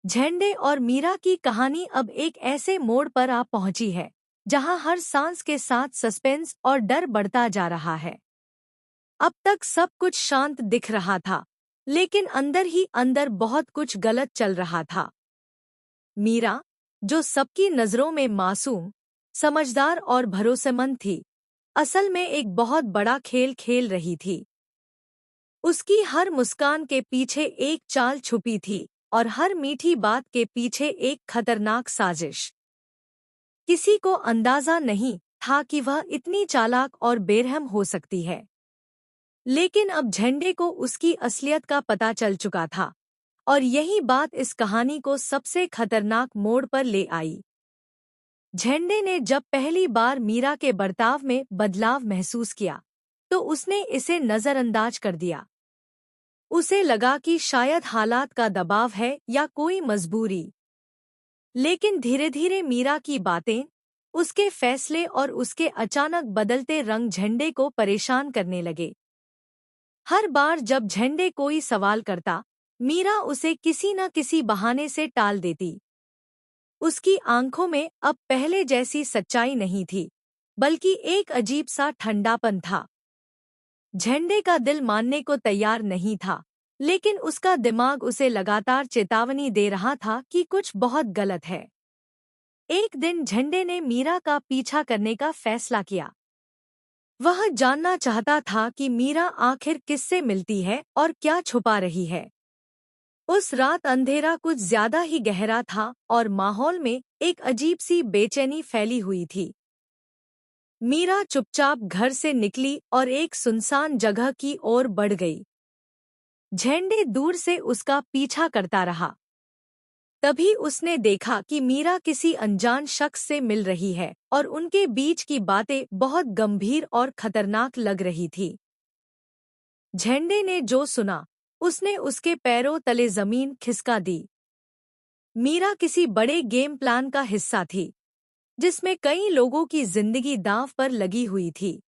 झंडे और मीरा की कहानी अब एक ऐसे मोड़ पर आ पहुंची है जहां हर सांस के साथ सस्पेंस और डर बढ़ता जा रहा है। अब तक सब कुछ शांत दिख रहा था, लेकिन अंदर ही अंदर बहुत कुछ गलत चल रहा था। मीरा, जो सबकी नजरों में मासूम, समझदार और भरोसेमंद थी, असल में एक बहुत बड़ा खेल खेल रही थी। उसकी हर मुस्कान के पीछे एक चाल छुपी थी और हर मीठी बात के पीछे एक खतरनाक साजिश। किसी को अंदाजा नहीं था कि वह इतनी चालाक और बेरहम हो सकती है। लेकिन अब झंडे को उसकी असलियत का पता चल चुका था, और यही बात इस कहानी को सबसे खतरनाक मोड़ पर ले आई। झंडे ने जब पहली बार मीरा के बर्ताव में बदलाव महसूस किया, तो उसने इसे नजरअंदाज कर दिया। उसे लगा कि शायद हालात का दबाव है या कोई मजबूरी। लेकिन धीरे धीरे मीरा की बातें, उसके फैसले और उसके अचानक बदलते रंग झंडे को परेशान करने लगे। हर बार जब झंडे कोई सवाल करता, मीरा उसे किसी न किसी बहाने से टाल देती। उसकी आंखों में अब पहले जैसी सच्चाई नहीं थी, बल्कि एक अजीब सा ठंडापन था। झंडे का दिल मानने को तैयार नहीं था, लेकिन उसका दिमाग उसे लगातार चेतावनी दे रहा था कि कुछ बहुत गलत है। एक दिन झंडे ने मीरा का पीछा करने का फैसला किया। वह जानना चाहता था कि मीरा आखिर किससे मिलती है और क्या छुपा रही है। उस रात अंधेरा कुछ ज्यादा ही गहरा था और माहौल में एक अजीब सी बेचैनी फैली हुई थी। मीरा चुपचाप घर से निकली और एक सुनसान जगह की ओर बढ़ गई। झंडे दूर से उसका पीछा करता रहा। तभी उसने देखा कि मीरा किसी अनजान शख्स से मिल रही है और उनके बीच की बातें बहुत गंभीर और खतरनाक लग रही थी। झंडे ने जो सुना, उसने उसके पैरों तले जमीन खिसका दी। मीरा किसी बड़े गेम प्लान का हिस्सा थी, जिसमें कई लोगों की जिंदगी दांव पर लगी हुई थी।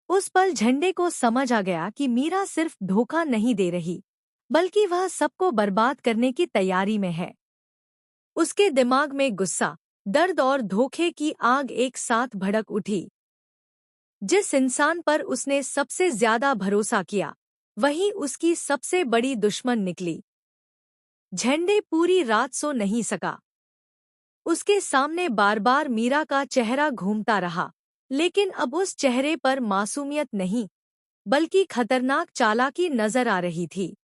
उस पल झंडे को समझ आ गया कि मीरा सिर्फ धोखा नहीं दे रही, बल्कि वह सबको बर्बाद करने की तैयारी में है। उसके दिमाग में गुस्सा, दर्द और धोखे की आग एक साथ भड़क उठी। जिस इंसान पर उसने सबसे ज्यादा भरोसा किया, वही उसकी सबसे बड़ी दुश्मन निकली। झंडे पूरी रात सो नहीं सका। उसके सामने बार बार मीरा का चेहरा घूमता रहा, लेकिन अब उस चेहरे पर मासूमियत नहीं, बल्कि खतरनाक चालाकी नजर आ रही थी।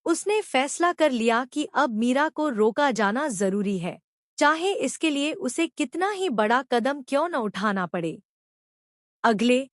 उसने फैसला कर लिया कि अब मीरा को रोका जाना जरूरी है, चाहे इसके लिए उसे कितना ही बड़ा कदम क्यों न उठाना पड़े। अगले